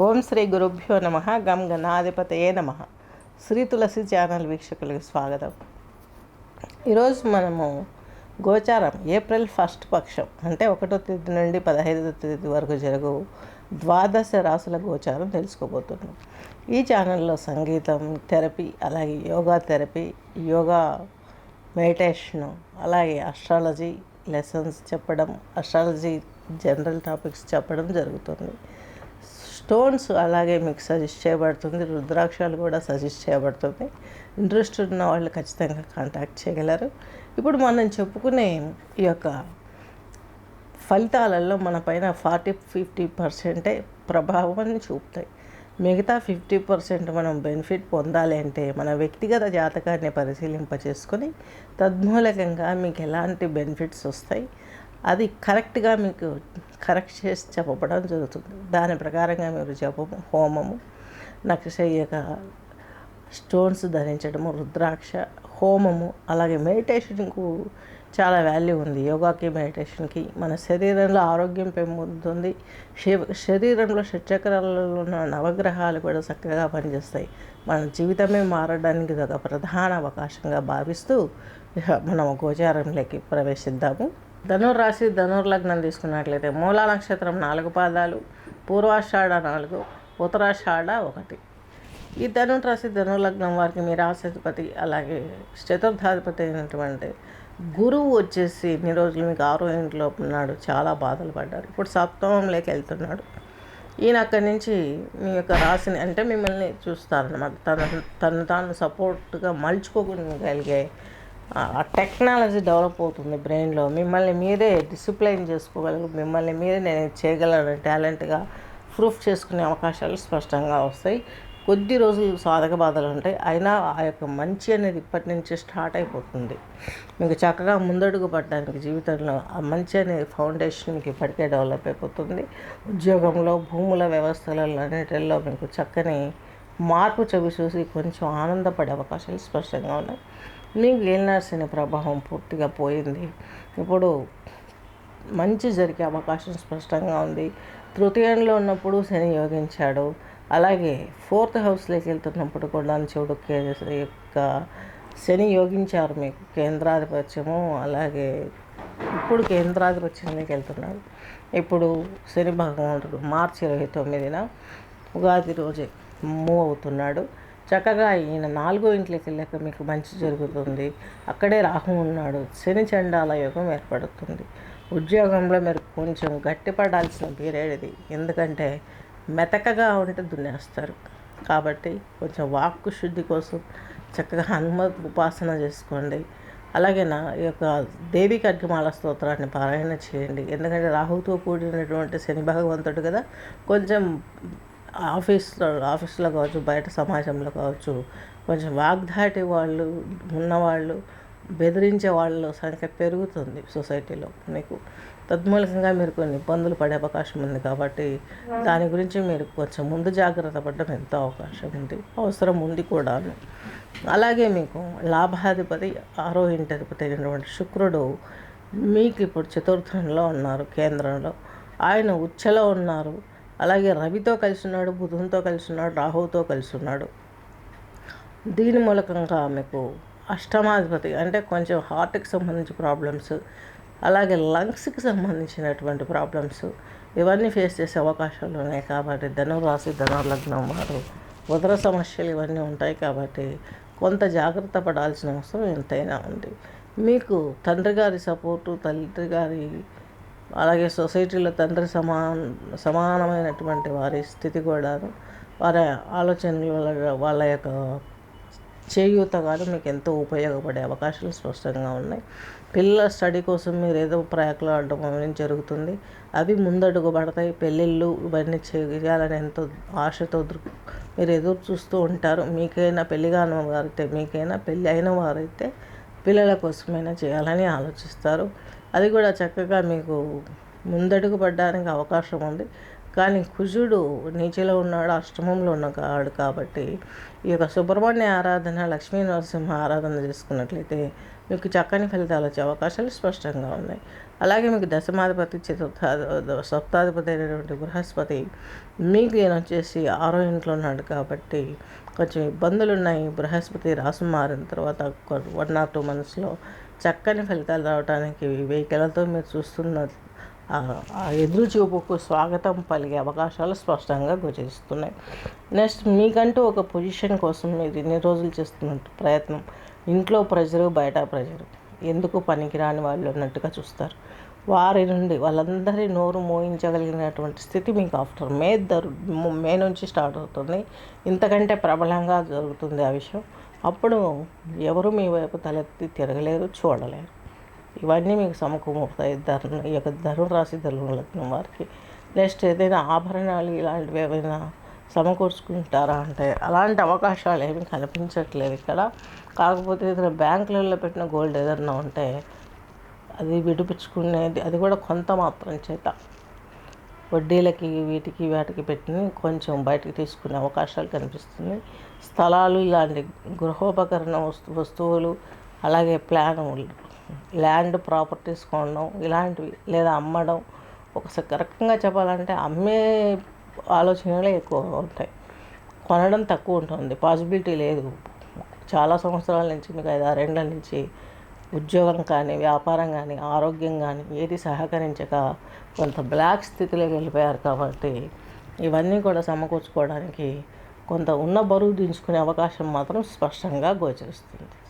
ఓం శ్రీ గురుభ్యో నమ. గం గణాధిపతయే నమ. శ్రీ తులసి ఛానల్ వీక్షకులకు స్వాగతం. ఈరోజు మనము గోచారం ఏప్రిల్ 1 పక్షం అంటే 1వ తేదీ నుండి 15వ తేదీ వరకు జరుగు ద్వాదశ రాసుల గోచారం తెలుసుకోబోతున్నాం. ఈ ఛానల్లో సంగీతం, థెరపీ, అలాగే యోగా థెరపీ, యోగా మెడిటేషను, అలాగే అస్ట్రాలజీ లెసన్స్ చెప్పడం, అస్ట్రాలజీ జనరల్ టాపిక్స్ చెప్పడం జరుగుతుంది. స్టోన్స్ అలాగే మీకు సజెస్ట్ చేయబడుతుంది. రుద్రాక్షాలు కూడా సజెస్ట్ చేయబడుతుంది. ఇంట్రెస్ట్ ఉన్న వాళ్ళు ఖచ్చితంగా కాంటాక్ట్ చేయగలరు. ఇప్పుడు మనం చెప్పుకునే ఈ యొక్క ఫలితాలలో మన పైన 40-50% ప్రభావాన్ని చూపుతాయి. మిగతా 50% మనం బెనిఫిట్ పొందాలి అంటే మన వ్యక్తిగత జాతకాన్ని పరిశీలింపచేసుకొని తద్మూలకంగా మీకు ఎలాంటి బెనిఫిట్స్ వస్తాయి అది కరెక్ట్గా మీకు కరెక్ట్ చేసి చెప్పడం జరుగుతుంది. దాని ప్రకారంగా మీరు జపము, హోమము, నక్షయ్యక స్టోన్స్ ధరించడము, రుద్రాక్ష, హోమము, అలాగే మెడిటేషన్కు చాలా వాల్యూ ఉంది. యోగాకి, మెడిటేషన్కి మన శరీరంలో ఆరోగ్యం పెంపొందుతుంది. శరీరంలో షట్చక్రాలలో ఉన్న నవగ్రహాలు కూడా చక్కగా పనిచేస్తాయి. మన జీవితమే మారడానికి ఇది ఒక ప్రధాన అవకాశంగా భావిస్తూ మనం గోచారంలోకి ప్రవేశిద్దాము. ధనుర్రాశి, ధనుర్లగ్నం తీసుకున్నట్లయితే మూలా నక్షత్రం 4 పాదాలు, పూర్వాషాఢ 4, ఉత్తరాషాఢ 1. ఈ ధనుర్రాశి ధనుర్లగ్నం వారికి మీ రాశాధిపతి అలాగే చతుర్థాధిపతి అయినటువంటి గురువు వచ్చేసి ఇన్ని రోజులు మీకు 6వ ఇంట్లో ఉన్నాడు. చాలా బాధలు పడ్డారు. ఇప్పుడు సప్తమంలోకి వెళ్తున్నాడు. ఈయన అక్కడి నుంచి మీ యొక్క రాశిని అంటే మిమ్మల్ని చూస్తారన్నమాట. తను తాను సపోర్ట్గా మలుచుకోగలిగే ఆ టెక్నాలజీ డెవలప్ అవుతుంది బ్రెయిన్లో. మిమ్మల్ని మీరే డిసిప్లైన్ చేసుకోగలరు. మిమ్మల్ని మీరే నేను చేయగలను టాలెంట్గా ప్రూఫ్ చేసుకునే అవకాశాలు స్పష్టంగా వస్తాయి. కొద్ది రోజులు సాధక బాధలు ఉంటాయి. అయినా ఆ యొక్క మంచి అనేది ఇప్పటి నుంచి స్టార్ట్ అయిపోతుంది. మీకు చక్కగా ముందడుగు పడడానికి జీవితంలో ఆ మంచి అనే ఫౌండేషన్ మీకు ఇప్పటికే డెవలప్ అయిపోతుంది. ఉద్యోగంలో, భూముల వ్యవస్థలలో అన్నిటిల్లో మీకు చక్కని మార్పు చూసి కొంచెం ఆనందపడే అవకాశాలు స్పష్టంగా ఉన్నాయి. మీకు ఏలినాటి ప్రభావం పూర్తిగా పోయింది. ఇప్పుడు మంచి జరిగే అవకాశం స్పష్టంగా ఉంది. తృతీయంలో ఉన్నప్పుడు శని యోగించాడు. అలాగే 4th హౌస్లోకి వెళ్తున్నప్పుడు కూడా చెడు యొక్క శని యోగించారు. మీకు కేంద్రాధిపత్యము, అలాగే ఇప్పుడు కేంద్రాధిపత్యంలోకి వెళ్తున్నాడు. ఇప్పుడు శని భగవంతుడు మార్చి 29న ఉగాది రోజే మూవ్ అవుతున్నాడు. చక్కగా ఈయన 4వ ఇంట్లోకి వెళ్ళాక మీకు మంచి జరుగుతుంది. అక్కడే రాహు ఉన్నాడు. శని చండాల యోగం ఏర్పడుతుంది. ఉద్యోగంలో మీరు కొంచెం గట్టిపడాల్సిన పీరియడ్ ఇది. ఎందుకంటే మెతకగా ఉంటే దున్నేస్తారు. కాబట్టి కొంచెం వాక్కు శుద్ధి కోసం చక్కగా హనుమత్ ఉపాసన చేసుకోండి. అలాగే ఈ యొక్క దేవి ఖడ్గమాల స్తోత్రాన్ని పారాయణ చేయండి. ఎందుకంటే రాహుతో కూడినటువంటి శని భగవంతుడు కదా, కొంచెం ఆఫీస్లో కావచ్చు, బయట సమాజంలో కావచ్చు, కొంచెం వాగ్దాటి వాళ్ళు ఉన్నవాళ్ళు, బెదిరించే వాళ్ళ సంఖ్య పెరుగుతుంది సొసైటీలో. మీకు తద్మూలకంగా మీరు కొన్ని ఇబ్బందులు పడే అవకాశం ఉంది. కాబట్టి దాని గురించి మీరు కొంచెం ముందు జాగ్రత్త పడడం ఎంతో అవకాశం ఉంది, అవసరం ఉంది కూడాను. అలాగే మీకు లాభాధిపతి 6వ ఇంటి అధిపతి అయినటువంటి శుక్రుడు మీకు ఇప్పుడు చతుర్థంలో ఉన్నారు. కేంద్రంలో ఆయన ఉచ్చలో ఉన్నారు. అలాగే రవితో కలిసి ఉన్నాడు, బుధునితో కలిసి ఉన్నాడు, రాహువుతో కలిసి ఉన్నాడు. దీని మూలకంగా మీకు అష్టమాధిపతి అంటే కొంచెం హార్ట్కి సంబంధించిన ప్రాబ్లమ్స్, అలాగే లంగ్స్కి సంబంధించినటువంటి ప్రాబ్లమ్స్ ఇవన్నీ ఫేస్ చేసే అవకాశాలు ఉన్నాయి. కాబట్టి ధనురాశి ధనుర్లగ్నం వారు ఉదర సమస్యలు ఇవన్నీ ఉంటాయి. కాబట్టి కొంత జాగ్రత్త పడాల్సిన అవసరం ఎంతైనా ఉంది. మీకు తండ్రి గారి సపోర్టు, తల్లి గారి అలాగే సొసైటీలో తండ్రి సమానమైనటువంటి వారి స్థితి కూడా, వారి ఆలోచనలు, వాళ్ళ యొక్క చేయూత కాదు మీకు ఎంతో ఉపయోగపడే అవకాశాలు స్పష్టంగా ఉన్నాయి. పిల్లల స్టడీ కోసం మీరు ఏదో ప్రయాసలాడడం అనేది జరుగుతుంది. అవి ముందడుగు పడతాయి. పెళ్ళిళ్ళు ఇవన్నీ చేయాలని ఎంతో ఆశతో మీరు ఎదురు చూస్తూ ఉంటారు. మీకైనా పెళ్ళి కాని వారైతే, మీకైనా పెళ్ళి అయిన వారైతే పిల్లల కోసమైనా చేయాలని ఆలోచిస్తారు. అది కూడా చక్కగా మీకు ముందడుగు పడడానికి అవకాశం ఉంది. కానీ కుజుడు నీచలో ఉన్నాడు, అష్టమంలో ఉన్నాడు. కాబట్టి ఈ యొక్క సుబ్రహ్మణ్య ఆరాధన, లక్ష్మీ నరసింహ ఆరాధన చేసుకున్నట్లయితే మీకు చక్కని ఫలితాలు వచ్చే అవకాశాలు స్పష్టంగా ఉన్నాయి. అలాగే మీకు దశమాధిపతి సప్తాధిపతి అయినటువంటి బృహస్పతి మీకు ఈయన వచ్చేసి 6వ ఇంట్లో ఉన్నాడు కాబట్టి కొంచెం ఇబ్బందులు ఉన్నాయి. బృహస్పతి రాసు మారిన తర్వాత 1 or 2 monthsలో చక్కని ఫలితాలు రావడానికి వెహికలతో మీరు చూస్తున్న ఆ ఎదురు చూపుకు స్వాగతం పలిగే అవకాశాలు స్పష్టంగా గోచరిస్తున్నాయి. నెక్స్ట్ మీకంటూ ఒక పొజిషన్ కోసం మీరు ఇన్ని రోజులు చేస్తున్నట్టు ప్రయత్నం, ఇంట్లో ప్రెజరు బయట ప్రెజరు, ఎందుకు పనికిరాని వాళ్ళు అన్నట్టుగా చూస్తారు. వారి నుండి వాళ్ళందరి నోరు మోయించగలిగినటువంటి స్థితి మీకు ఆఫ్టర్ మే నుంచి స్టార్ట్ అవుతుంది. ఇంతకంటే ప్రబలంగా జరుగుతుంది ఆ విషయం. అప్పుడు ఎవరు మీ వైపు తలెత్తి తిరగలేరు, చూడలేరు. ఇవన్నీ మీకు సమకూరుతాయి ఈ యొక్క ధనురాశి లగ్నం వారికి. నెక్స్ట్ ఏదైనా ఆభరణాలు ఇలాంటివి ఏమైనా సమకూర్చుకుంటారా అంటే అలాంటి అవకాశాలు ఏమీ కనిపించట్లేదు ఇక్కడ. కాకపోతే ఏదైనా బ్యాంకులలో పెట్టిన గోల్డ్ ఏదైనా ఉంటే అది విడిపించుకునేది, అది కూడా కొంత మాత్రం చేత వడ్డీలకి వీటికి వాటికి పెట్టి కొంచెం బయటకు తీసుకునే అవకాశాలు కనిపిస్తుంది. స్థలాలు ఇలాంటి గృహోపకరణ వస్తువులు, అలాగే ల్యాండ్ ప్రాపర్టీస్ కొనడం ఇలాంటివి, లేదా అమ్మడం. ఒక రకంగా చెప్పాలంటే అమ్మే ఆలోచనలే ఎక్కువగా ఉంటాయి, కొనడం తక్కువ ఉంటుంది, పాసిబిలిటీ లేదు. చాలా సంవత్సరాల నుంచి మీకు 5-6 ఏళ్ళ నుంచి ఉద్యోగం కానీ, వ్యాపారం కానీ, ఆరోగ్యం కానీ ఏది సహకరించక కొంత బ్లాక్ స్థితిలోకి వెళ్ళిపోయారు కాబట్టి ఇవన్నీ కూడా సమకూర్చుకోవడానికి కొంత ఉన్న బరువు దించుకునే అవకాశం మాత్రం స్పష్టంగా గోచరిస్తుంది.